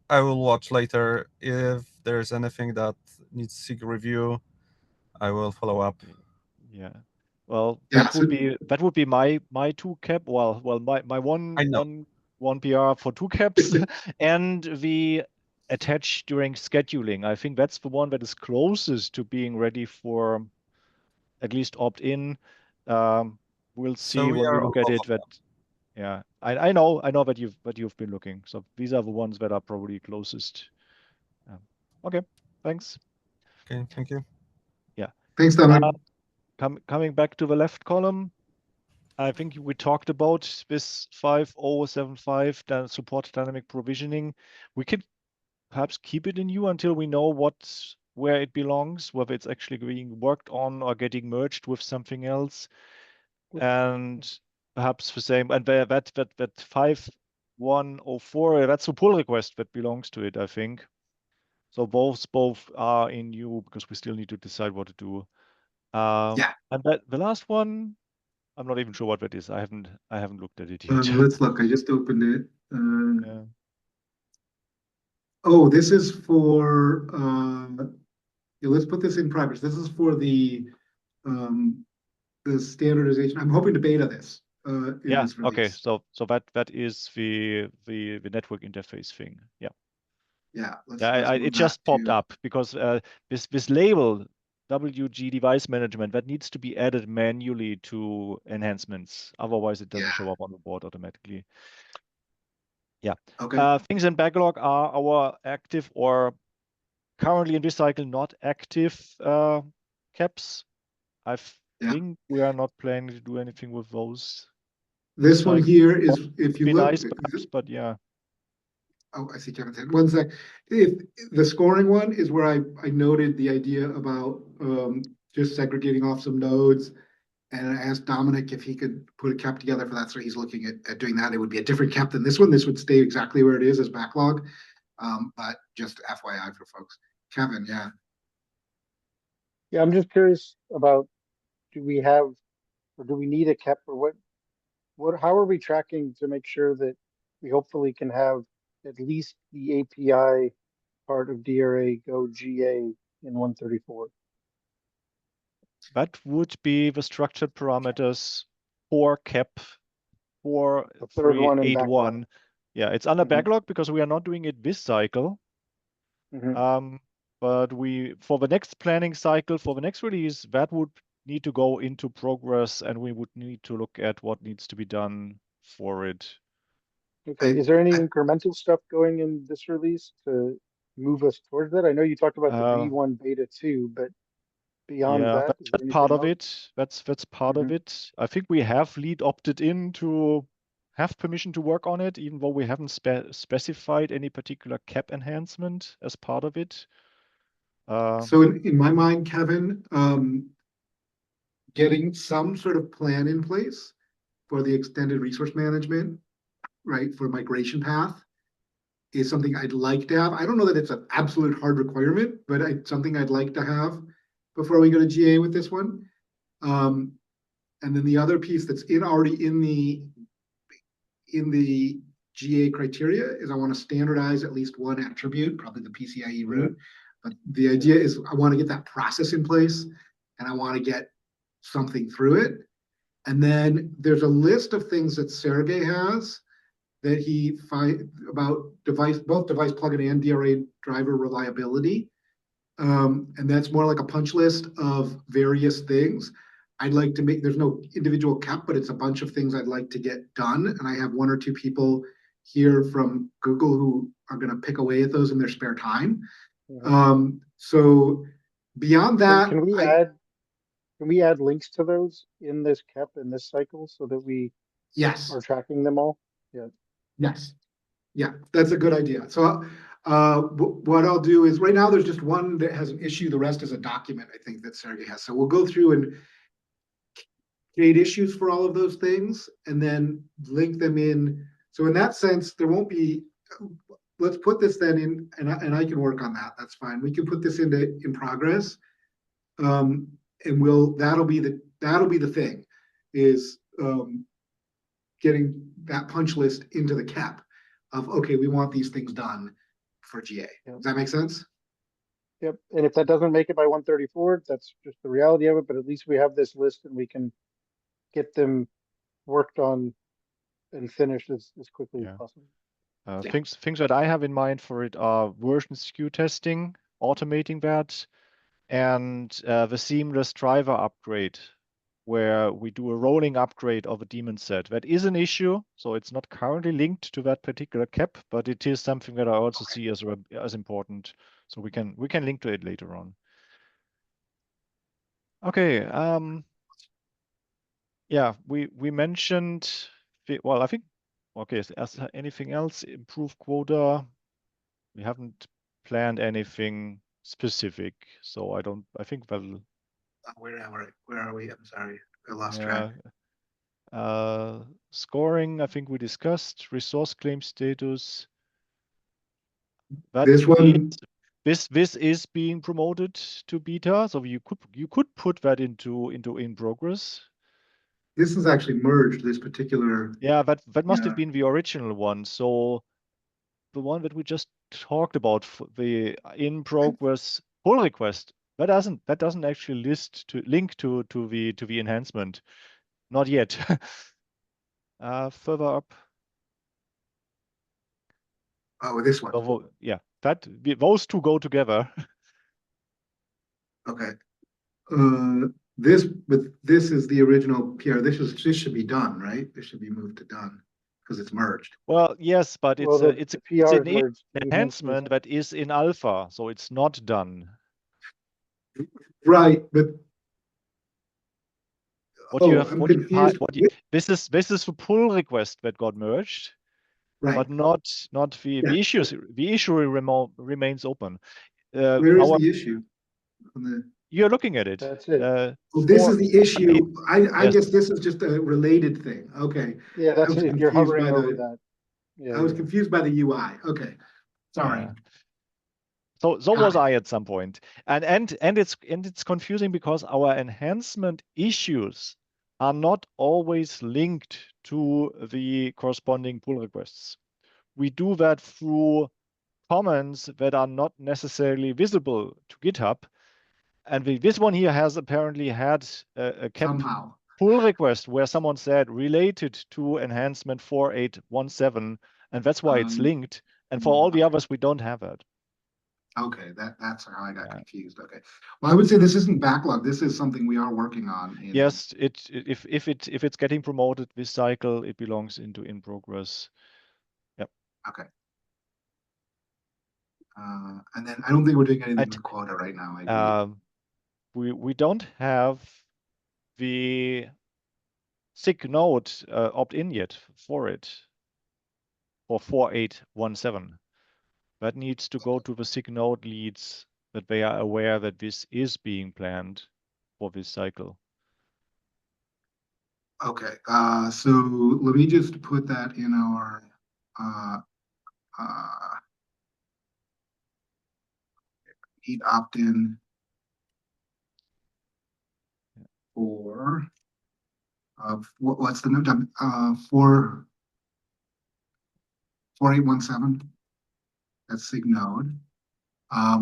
[SPEAKER 7] I will watch later. If there's anything that needs SIG review, I will follow up.
[SPEAKER 3] Yeah. Well,
[SPEAKER 2] Yeah,
[SPEAKER 3] that would be my two cap. Well, my one PR for two caps, and the attach during scheduling. I think that's the one that is closest to being ready for at least opt-in. We'll see
[SPEAKER 7] So
[SPEAKER 3] when we look at it. That yeah, I know that you've been looking. So these are the ones that are probably closest. Okay, thanks.
[SPEAKER 7] Okay, thank you.
[SPEAKER 3] Yeah.
[SPEAKER 2] Thanks, Dominic.
[SPEAKER 3] Coming back to the left column, I think we talked about this 5075 support dynamic provisioning. We could perhaps keep it in U until we know where it belongs, whether it's actually being worked on or getting merged with something else. And perhaps the same, and that 5104, that's a pull request that belongs to it, I think. So both are in U because we still need to decide what to do.
[SPEAKER 2] Yeah.
[SPEAKER 3] And the last one, I'm not even sure what that is. I haven't looked at it yet.
[SPEAKER 2] Let's look. I just opened it.
[SPEAKER 3] Yeah.
[SPEAKER 2] Oh, this is for yeah, let's put this in progress. This is for the standardization. I'm hoping to beta this in
[SPEAKER 3] Yeah.
[SPEAKER 2] this
[SPEAKER 3] Okay.
[SPEAKER 2] release.
[SPEAKER 3] So that is the network interface thing. Yeah.
[SPEAKER 2] Yeah, let's
[SPEAKER 3] It
[SPEAKER 2] move
[SPEAKER 3] just
[SPEAKER 2] that
[SPEAKER 3] popped
[SPEAKER 2] to-
[SPEAKER 3] up because this label WG device management that needs to be added manually to enhancements. Otherwise, it doesn't
[SPEAKER 2] Yeah.
[SPEAKER 3] show up on the board automatically. Yeah.
[SPEAKER 2] Okay.
[SPEAKER 3] Things in backlog are our active or currently in this cycle not active caps. I
[SPEAKER 2] Yeah.
[SPEAKER 3] think we are not planning to do anything with those.
[SPEAKER 2] This one
[SPEAKER 3] Like,
[SPEAKER 2] here is, if
[SPEAKER 3] Would
[SPEAKER 2] you
[SPEAKER 3] be
[SPEAKER 2] look,
[SPEAKER 3] nice, perhaps, but yeah.
[SPEAKER 2] oh, I see Kevin's hand. One sec. If the scoring one is where I noted the idea about just segregating off some nodes. And I asked Dominic if he could put a cap together for that. So he's looking at doing that. It would be a different cap than this one. This would stay exactly where it is as backlog. But just FYI for folks. Kevin, yeah.
[SPEAKER 1] Yeah, I'm just curious about, do we have, or do we need a cap, or how are we tracking to make sure that we hopefully can have at least the API part of DRA go GA in 134?
[SPEAKER 3] That would be the structured parameters for cap for
[SPEAKER 1] The third one in
[SPEAKER 3] 381. Yeah, it's under
[SPEAKER 1] Mhm.
[SPEAKER 3] backlog because we are not doing it this cycle.
[SPEAKER 1] Mhm.
[SPEAKER 3] But for the next planning cycle, for the next release, that would need to go into progress, and we would need to look at what needs to be done for it.
[SPEAKER 1] Okay, is there any incremental stuff going in this release to move us towards that? I know you talked about the V1 beta 2, but beyond
[SPEAKER 3] Yeah,
[SPEAKER 1] that, is there
[SPEAKER 3] that's part
[SPEAKER 1] anything
[SPEAKER 3] of
[SPEAKER 1] else?
[SPEAKER 3] it. That's part of it. I think we have lead opted in to have permission to work on it, even though we haven't specified any particular cap enhancement as part of it.
[SPEAKER 2] So in my mind, Kevin, getting some sort of plan in place for the extended resource management, right, for migration path is something I'd like to have. I don't know that it's an absolute hard requirement, but it's something I'd like to have before we go to GA with this one. And then the other piece that's already in the GA criteria is I want to standardize at least one attribute, probably the PCIe root. But the idea is I want to get that process in place and I want to get something through it. And then there's a list of things that Sergey has that he find about both device plugin and DRA driver reliability. And that's more like a punch list of various things. I'd like to make, there's no individual cap, but it's a bunch of things I'd like to get done. And I have one or two people here from Google who are going to pick away at those in their spare time. So beyond that,
[SPEAKER 1] Can we add links to those in this cap in this cycle so that we
[SPEAKER 2] yes,
[SPEAKER 1] are tracking them all? Yeah.
[SPEAKER 2] yes, yeah, that's a good idea. So what I'll do is right now there's just one that has an issue. The rest is a document, I think, that Sergey has. So we'll go through and create issues for all of those things and then link them in. So in that sense, there won't be, let's put this then in, and I can work on that. That's fine. We can put this in progress. And that'll be the thing is getting that punch list into the cap of, okay, we want these things done for GA. Does that make sense?
[SPEAKER 1] Yep. And if that doesn't make it by 134, that's just the reality of it. But at least we have this list and we can get them worked on and finished as quickly as possible.
[SPEAKER 3] Things that I have in mind for it are version skew testing, automating that, and the seamless driver upgrade, where we do a rolling upgrade of a daemon set. That is an issue, so it's not currently linked to that particular cap, but it is something that I also see as important. So we can link to it later on. Okay. Yeah, we mentioned. Well, I think. Okay. Is anything else? Improve quota. We haven't planned anything specific, so I think that'll.
[SPEAKER 2] Where are we? I'm sorry, I lost
[SPEAKER 3] Yeah.
[SPEAKER 2] track.
[SPEAKER 3] Scoring, I think we discussed. Resource claim status.
[SPEAKER 2] This one.
[SPEAKER 3] This is being promoted to beta, so you could put that into in progress.
[SPEAKER 2] this is actually merged, this particular,
[SPEAKER 3] Yeah, that must have
[SPEAKER 2] Yeah.
[SPEAKER 3] been the original one. So the one that we just talked about, the in progress pull request, that doesn't actually link to the enhancement. Not yet. Further up.
[SPEAKER 2] oh, this one,
[SPEAKER 3] Yeah, those two go together.
[SPEAKER 2] okay. But this is the original PR, this should be done, right? This should be moved to done, because it's merged.
[SPEAKER 3] Well, yes, but
[SPEAKER 1] Well,
[SPEAKER 3] it's
[SPEAKER 1] the PR is
[SPEAKER 3] an
[SPEAKER 1] merged.
[SPEAKER 3] enhancement that is in alpha, so it's not done.
[SPEAKER 2] Right, but.
[SPEAKER 3] What you
[SPEAKER 2] Oh,
[SPEAKER 3] have,
[SPEAKER 2] I'm
[SPEAKER 3] what you,
[SPEAKER 2] confused.
[SPEAKER 3] what you, this is the pull request that got merged,
[SPEAKER 2] Right,
[SPEAKER 3] but not the
[SPEAKER 2] Yeah.
[SPEAKER 3] issues. The issue remains open.
[SPEAKER 2] where is the issue? On the,
[SPEAKER 3] You're looking at it.
[SPEAKER 1] That's it.
[SPEAKER 2] oh, this
[SPEAKER 3] For-
[SPEAKER 2] is the issue, I
[SPEAKER 3] Yes.
[SPEAKER 2] guess this is just a related thing, okay.
[SPEAKER 1] Yeah,
[SPEAKER 2] I
[SPEAKER 1] that's
[SPEAKER 2] was
[SPEAKER 1] it. You're
[SPEAKER 2] confused
[SPEAKER 1] hovering
[SPEAKER 2] by
[SPEAKER 1] over
[SPEAKER 2] the-
[SPEAKER 1] that. Yeah,
[SPEAKER 2] I was
[SPEAKER 1] yeah.
[SPEAKER 2] confused by the UI, okay, sorry.
[SPEAKER 3] Yeah. So
[SPEAKER 2] Got
[SPEAKER 3] was
[SPEAKER 2] it.
[SPEAKER 3] I at some point. And it's confusing because our enhancement issues are not always linked to the corresponding pull requests. We do that through comments that are not necessarily visible to GitHub. And this one here has apparently had a kept
[SPEAKER 2] Somehow,
[SPEAKER 3] pull request where someone said related to enhancement 4817, and that's why it's linked. And for all the others, we don't have it.
[SPEAKER 2] okay, that's how I got
[SPEAKER 3] Yeah.
[SPEAKER 2] confused, okay. Well, I would say this isn't backlog, this is something we are working on.
[SPEAKER 3] Yes, if it's getting promoted this cycle, it belongs into in progress. Yep.
[SPEAKER 2] Okay. And then I don't think we're doing anything
[SPEAKER 3] At-
[SPEAKER 2] with quota right now, I agree.
[SPEAKER 3] We don't have the SIG node opt-in yet for it, for 4817. That needs to go to the SIG node leads that they are aware that this is being planned for this cycle.
[SPEAKER 2] Okay, so let me just put that in our, need opt-in for, what's the node, 4817, that's SIG node.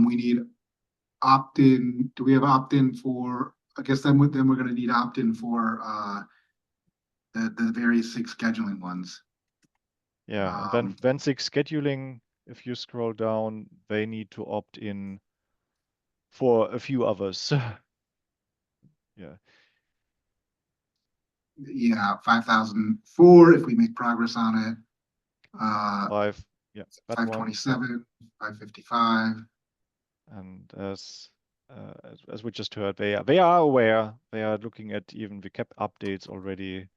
[SPEAKER 2] We need opt-in, do we have opt-in for, I guess then we're gonna need opt-in for, the various SIG scheduling ones.
[SPEAKER 3] Yeah, and then SIG scheduling, if you scroll down, they need to opt in for a few others. Yeah.
[SPEAKER 2] Yeah, 5004 if we make progress on it.
[SPEAKER 3] that one.
[SPEAKER 2] 527, 555.
[SPEAKER 3] And as we just heard, they are aware. They are looking at even the cap updates already,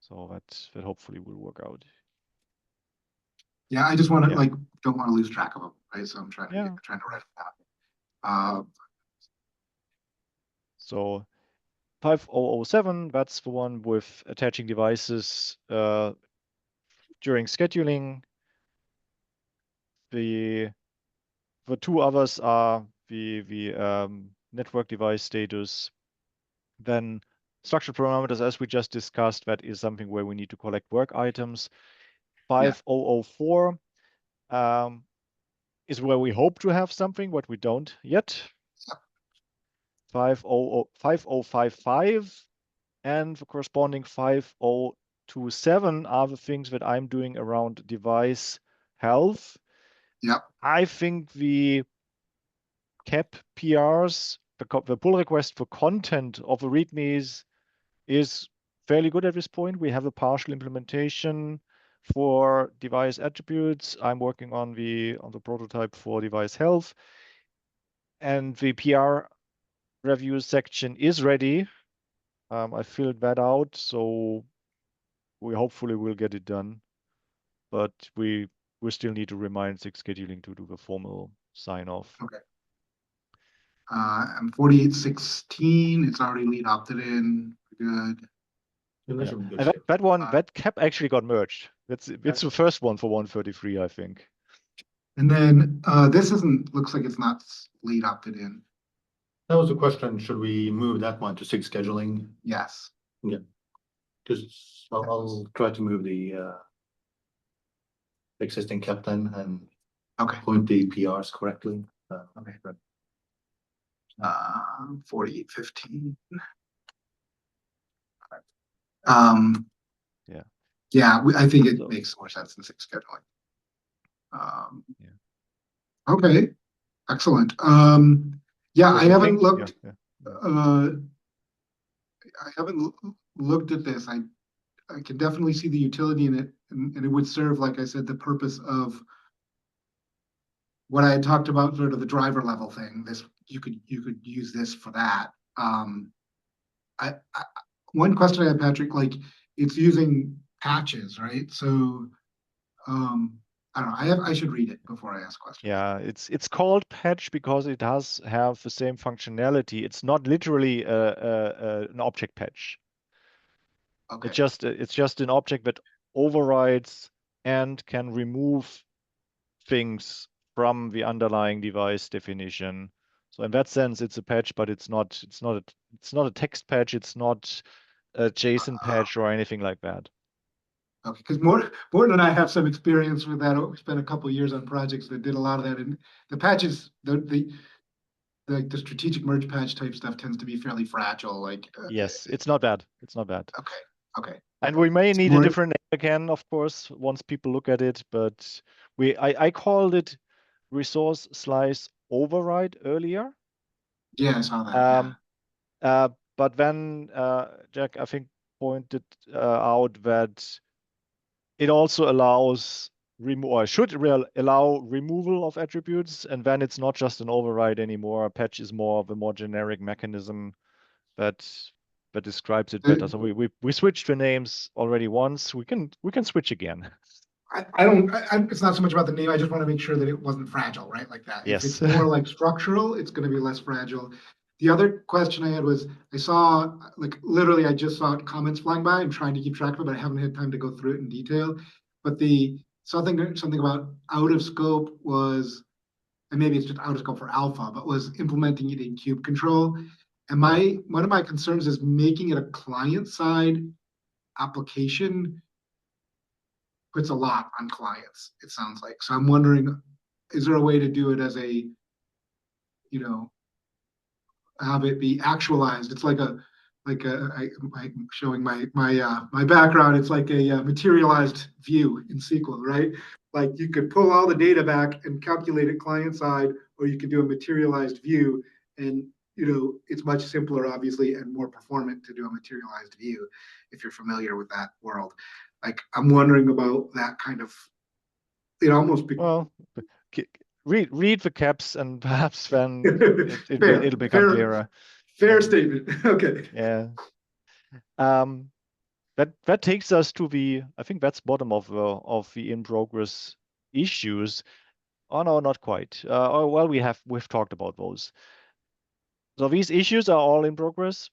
[SPEAKER 3] so that hopefully will work out.
[SPEAKER 2] Yeah, I just want to
[SPEAKER 3] Yeah.
[SPEAKER 2] don't want to lose track of them, right? So I'm trying to
[SPEAKER 3] Yeah.
[SPEAKER 2] trying to write it down.
[SPEAKER 3] So 5007, that's the one with attaching devices during scheduling. The two others are the network device status. Then structured parameters, as we just discussed, that is something where we need to collect work items. 5004 is where we hope to have something, but we don't yet. 5055 and the corresponding 5027 are the things that I'm doing around device health.
[SPEAKER 2] Yep.
[SPEAKER 3] I think the cap PRs, the pull request for content of the READMEs is fairly good at this point. We have a partial implementation for device attributes. I'm working on the prototype for device health. And the PR review section is ready. I filled that out, so we hopefully will get it done. But we still need to remind SIG scheduling to do the formal sign off.
[SPEAKER 2] Okay. And 4816, it's already lead opted in. Good.
[SPEAKER 3] Yeah. And that one, that cap actually got merged. It's the first one for 133, I think.
[SPEAKER 2] And then this looks like it's not lead opted in.
[SPEAKER 8] That was the question. Should we move that one to SIG scheduling?
[SPEAKER 2] Yes.
[SPEAKER 8] Yeah. because I'll try to move the existing captain and
[SPEAKER 2] Okay.
[SPEAKER 8] point the PRs correctly.
[SPEAKER 2] Okay. 4815.
[SPEAKER 3] Yeah.
[SPEAKER 2] Yeah, I think it
[SPEAKER 3] So-
[SPEAKER 2] makes more sense than sync scheduling.
[SPEAKER 3] Yeah.
[SPEAKER 2] Okay, excellent. Yeah, I
[SPEAKER 3] So
[SPEAKER 2] haven't
[SPEAKER 3] think-
[SPEAKER 2] looked.
[SPEAKER 3] yeah.
[SPEAKER 2] I haven't looked at this. I can definitely see the utility in it, and it would serve, like I said, the purpose of what I had talked about, sort of the driver level thing. This you could use this for that. One question I had, Patrick, like it's using patches, right? So I don't know. I should read it before I ask questions.
[SPEAKER 3] Yeah, it's called patch because it does have the same functionality. It's not literally an object patch.
[SPEAKER 2] Okay.
[SPEAKER 3] It's just an object that overrides and can remove things from the underlying device definition. So in that sense, it's a patch, but it's not a text patch. It's not a JSON patch or anything like that.
[SPEAKER 2] Okay, because Morten and I have some experience with that. We spent a couple of years on projects that did a lot of that, and the patches, the strategic merge patch type stuff tends to be fairly fragile. Like
[SPEAKER 3] Yes, it's not bad. It's not bad.
[SPEAKER 2] Okay.
[SPEAKER 3] And we may need a
[SPEAKER 2] Morten-
[SPEAKER 3] different name again, of course, once people look at it. But I called it resource slice override earlier.
[SPEAKER 2] Yeah, I saw that. Yeah.
[SPEAKER 3] But then Jack, I think, pointed out that it also allows allow removal of attributes, and then it's not just an override anymore. A patch is more of a more generic mechanism that describes it better. So we switched the names already once. We can switch again.
[SPEAKER 2] I don't. It's not so much about the name. I just want to make sure that it wasn't fragile, right? Like that.
[SPEAKER 3] Yes.
[SPEAKER 2] If it's more like structural, it's going to be less fragile. The other question I had was, I saw, like, literally, I just saw comments flying by. I'm trying to keep track of it, but I haven't had time to go through it in detail. But something about out of scope was, and maybe it's just out of scope for alpha, but was implementing it in kube control. And one of my concerns is making it a client-side application puts a lot on clients, it sounds like. So I'm wondering, is there a way to do it as a, have it be actualized? It's like I'm showing my background. It's like a materialized view in SQL, right? Like you could pull all the data back and calculate it client side, or you could do a materialized view, and it's much simpler, obviously, and more performant to do a materialized view if you're familiar with that world. Like I'm wondering about that kind of, it almost
[SPEAKER 3] well, read the caps and perhaps then it'll become clearer.
[SPEAKER 2] Fair statement. Okay.
[SPEAKER 3] Yeah. That takes us to I think that's bottom of the in progress issues. Oh no, not quite. Well, we've talked about those. So these issues are all in progress,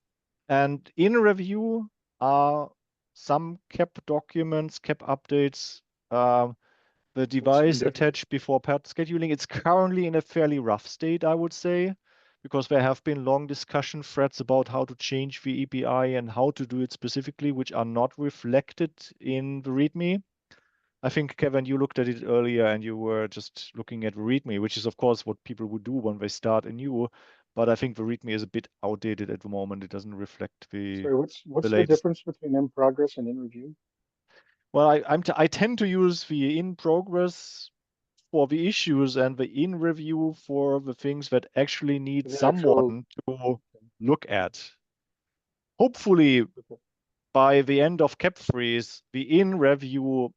[SPEAKER 3] and in review are some CAP documents, CAP updates, the device attached before path scheduling. It's currently in a fairly rough state, I would say, because there have been long discussion threads about how to change the API and how to do it specifically, which are not reflected in the README. I think, Kevin, you looked at it earlier and you were just looking at the README, which is, of course, what people would do when they start anew. But I think the README is a bit outdated at the moment. It doesn't reflect the
[SPEAKER 1] Sorry, what's the
[SPEAKER 3] latest.
[SPEAKER 1] difference between in progress and in review?
[SPEAKER 3] Well, I tend to use the in progress for the issues and the in review for the things that actually need someone to look at. Hopefully, by the end of cap freeze, the in review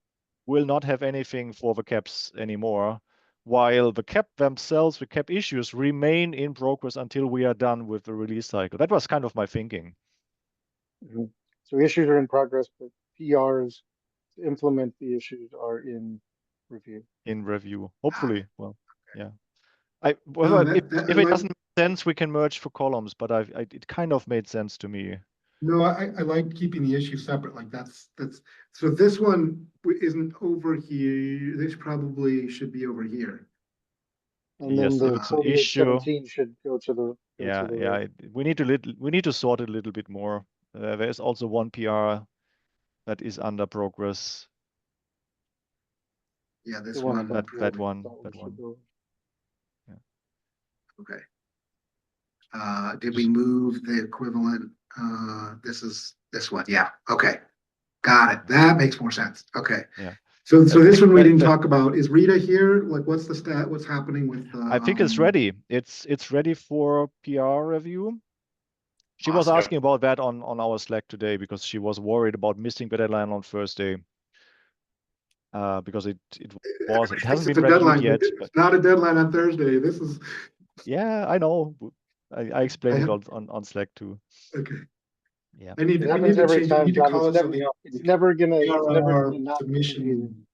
[SPEAKER 3] will not have anything for the caps anymore, while the cap themselves, the cap issues, remain in progress until we are done with the release cycle. That was kind of my thinking.
[SPEAKER 1] Mm-hmm. So issues are in progress, but PRs to implement the issues are in review.
[SPEAKER 3] In review, hopefully. Well, yeah. If it doesn't make sense, we can merge for columns, but it kind of made sense to me.
[SPEAKER 2] No, I like keeping the issue separate. Like that's so this one isn't over here. This probably should be over here.
[SPEAKER 1] And then the 4817 should go to the
[SPEAKER 3] yeah. We need to sort it a little bit more. There's also one PR that is under progress.
[SPEAKER 2] Yeah, this
[SPEAKER 1] The one
[SPEAKER 2] one.
[SPEAKER 1] above
[SPEAKER 3] That
[SPEAKER 1] the
[SPEAKER 3] one.
[SPEAKER 1] thought
[SPEAKER 3] That
[SPEAKER 1] we
[SPEAKER 3] one.
[SPEAKER 1] should go.
[SPEAKER 2] Okay. Did we move the equivalent? This is this one. Yeah. Okay. Got it. That makes more sense. Okay.
[SPEAKER 3] Yeah.
[SPEAKER 2] So this one we didn't
[SPEAKER 3] But-
[SPEAKER 2] talk about. Is Rita here? Like, what's the stat? What's happening with the?
[SPEAKER 3] I think it's ready. It's ready for PR review. She was
[SPEAKER 2] Awesome.
[SPEAKER 3] asking about that on our Slack today because she was worried about missing the deadline on Thursday. Because it
[SPEAKER 2] Everybody
[SPEAKER 3] hasn't
[SPEAKER 2] thinks
[SPEAKER 3] been
[SPEAKER 2] it's a
[SPEAKER 3] reviewed
[SPEAKER 2] deadline,
[SPEAKER 3] yet.
[SPEAKER 2] but
[SPEAKER 3] But
[SPEAKER 2] it's not a deadline on Thursday. This is
[SPEAKER 3] yeah, I know. I explained it
[SPEAKER 2] have-
[SPEAKER 3] on Slack too.
[SPEAKER 2] okay.
[SPEAKER 3] Yeah.
[SPEAKER 2] I need
[SPEAKER 1] It
[SPEAKER 2] we
[SPEAKER 1] happens
[SPEAKER 2] need to
[SPEAKER 1] every
[SPEAKER 2] change. We
[SPEAKER 1] time,
[SPEAKER 2] need to
[SPEAKER 1] John.
[SPEAKER 2] call
[SPEAKER 1] It's
[SPEAKER 2] it
[SPEAKER 1] never,
[SPEAKER 2] something else.
[SPEAKER 1] it's never gonna
[SPEAKER 2] PRR
[SPEAKER 1] not be confusing.
[SPEAKER 2] submission.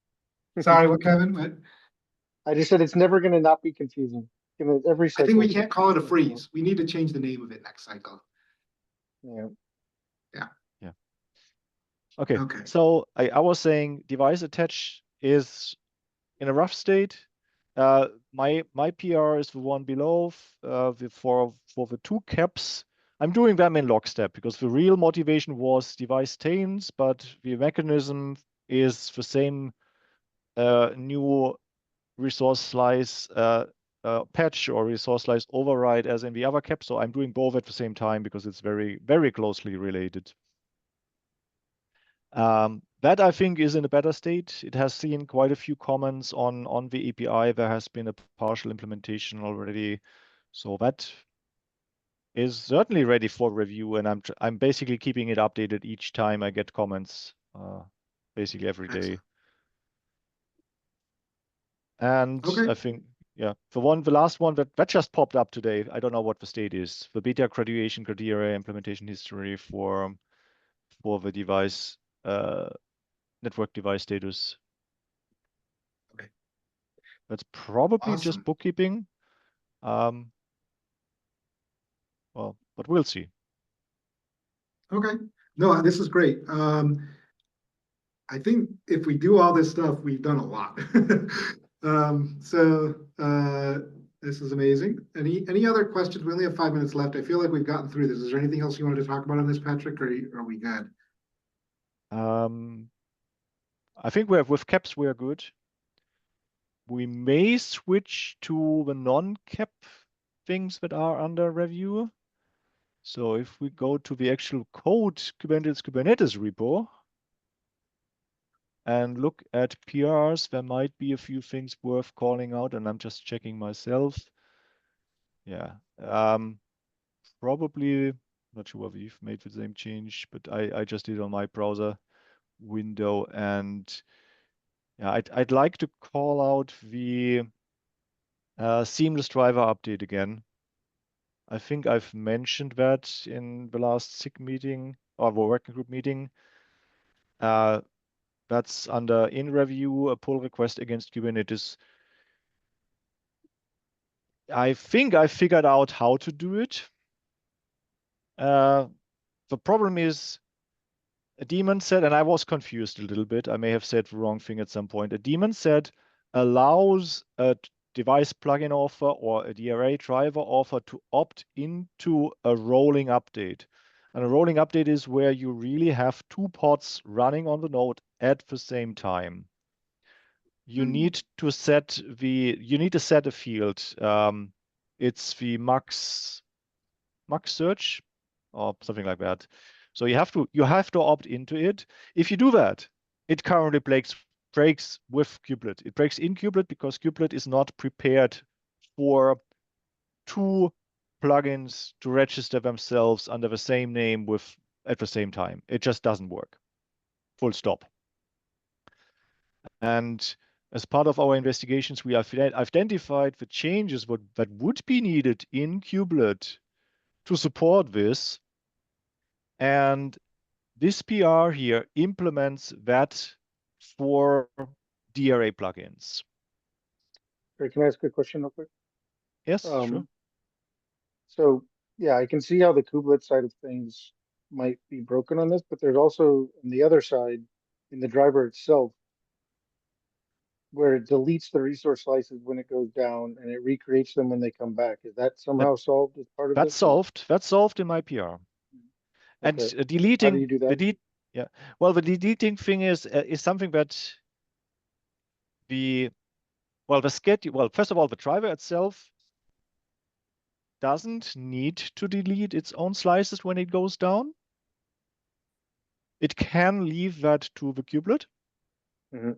[SPEAKER 2] Sorry, what, Kevin? What?
[SPEAKER 1] I just said it's never gonna not be confusing. Every
[SPEAKER 2] I
[SPEAKER 1] cycle.
[SPEAKER 2] think we can't call it a freeze. We need to change the name of it next cycle.
[SPEAKER 1] Yeah.
[SPEAKER 3] Okay.
[SPEAKER 2] Okay.
[SPEAKER 3] So I was saying device attach is in a rough state. My PR is the one below. For the two caps, I'm doing them in lockstep because the real motivation was device tains, but the mechanism is the same new resource slice patch or resource slice override as in the other cap. So I'm doing both at the same time because it's very, very closely related. That I think is in a better state. It has seen quite a few comments on the API. There has been a partial implementation already. So that is certainly ready for review, and I'm basically keeping it updated each time I get comments, basically every day. And
[SPEAKER 2] Okay.
[SPEAKER 3] I think, yeah, the last one that just popped up today. I don't know what the state is. The beta graduation criteria implementation history for the device network device status.
[SPEAKER 2] Okay.
[SPEAKER 3] That's probably just
[SPEAKER 2] Awesome.
[SPEAKER 3] bookkeeping. Well, but we'll see.
[SPEAKER 2] Okay. No, this is great. I think if we do all this stuff, we've done a lot. This is amazing. Any other questions? We only have 5 minutes left. I feel like we've gotten through this. Is there anything else you wanted to talk about on this, Patrick, or are we good?
[SPEAKER 3] I think with caps we are good. We may switch to the non-cap things that are under review. So if we go to the actual code Kubernetes repo and look at PRs, there might be a few things worth calling out, and I'm just checking myself. Yeah, probably not sure if we've made the same change, but I just did on my browser window, and yeah, I'd like to call out the seamless driver update again. I think I've mentioned that in the last SIG meeting or the working group meeting. That's under in review, a pull request against Kubernetes. I think I figured out how to do it. The problem is a daemon set, and I was confused a little bit. I may have said the wrong thing at some point. A daemon set allows a device plugin author or a DRA driver author to opt into a rolling update. And a rolling update is where you really have two pods running on the node at the same time. You need to set a field. It's the max search or something like that. So you have to opt into it. If you do that, it currently breaks with kubelet. It breaks in kubelet because kubelet is not prepared for two plugins to register themselves under the same name at the same time. It just doesn't work. Full stop. And as part of our investigations, we have identified the changes that would be needed in kubelet to support this. And this PR here implements that for DRA plugins.
[SPEAKER 1] Great. Can I ask a question real quick?
[SPEAKER 3] Yes, sure.
[SPEAKER 1] So yeah, I can see how the kubelet side of things might be broken on this, but there's also on the other side in the driver itself where it deletes the resource slices when it goes down and it recreates them when they come back. Is that somehow solved as part of
[SPEAKER 3] That's
[SPEAKER 1] this?
[SPEAKER 3] solved. That's solved in my PR. And
[SPEAKER 1] Okay. How do
[SPEAKER 3] deleting
[SPEAKER 1] you do that?
[SPEAKER 3] Well, the deleting thing is something that the schedule. Well, first of all, the driver itself doesn't need to delete its own slices when it goes down. It can leave that to the kubelet.
[SPEAKER 1] Mhm.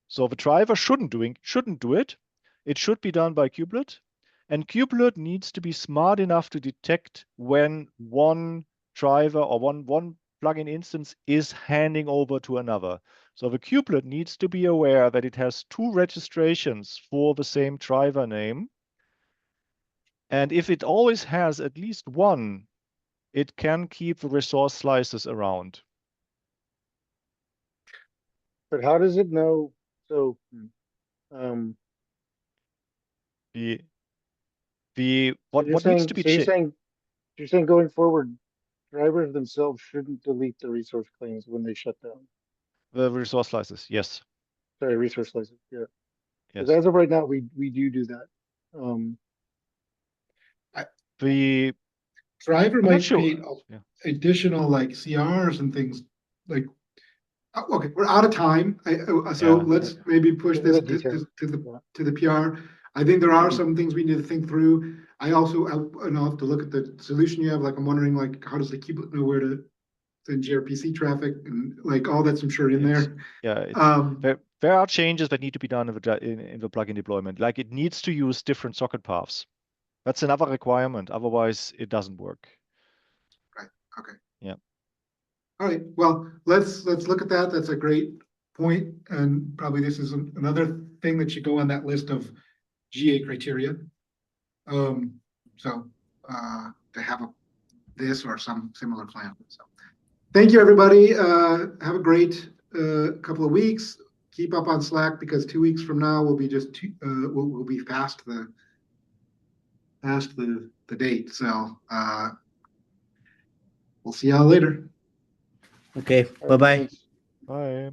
[SPEAKER 3] So the driver shouldn't do it. It should be done by kubelet. And kubelet needs to be smart enough to detect when one driver or one plugin instance is handing over to another. So the kubelet needs to be aware that it has 2 registrations for the same driver name. And if it always has at least one, it can keep the resource slices around.
[SPEAKER 1] But how does it know? So,
[SPEAKER 3] What needs to be checked?
[SPEAKER 1] You're saying going forward, drivers themselves shouldn't delete the resource claims when they shut down.
[SPEAKER 3] The resource slices, yes.
[SPEAKER 1] Sorry, resource slices, yeah.
[SPEAKER 3] Yes.
[SPEAKER 1] Because as of right now, we do that.
[SPEAKER 3] The
[SPEAKER 2] driver
[SPEAKER 3] I'm not
[SPEAKER 2] might
[SPEAKER 3] sure.
[SPEAKER 2] create
[SPEAKER 3] Yeah.
[SPEAKER 2] additional like CRs and things like. Okay, we're out of time. So
[SPEAKER 3] Yeah.
[SPEAKER 2] let's maybe push
[SPEAKER 1] Get into
[SPEAKER 2] this
[SPEAKER 1] the detail.
[SPEAKER 2] to the PR. I think there are some things we need to think through. I also have to look at the solution you have. Like I'm wondering, like, how does the kubelet know where to send gRPC traffic and like all that's I'm sure in there.
[SPEAKER 3] Yeah. There are changes that need to be done in the plugin deployment. Like it needs to use different socket paths. That's another requirement. Otherwise, it doesn't work.
[SPEAKER 2] Right. Okay.
[SPEAKER 3] Yeah.
[SPEAKER 2] All right. Well, let's look at that. That's a great point, and probably this is another thing that should go on that list of GA criteria. So to have this or some similar plan. So thank you, everybody. Have a great couple of weeks. Keep up on Slack because 2 weeks from now we'll be we'll be past the date. So we'll see y'all later.
[SPEAKER 5] Okay.
[SPEAKER 1] All right,
[SPEAKER 5] Bye-bye.
[SPEAKER 1] thanks.
[SPEAKER 3] Bye.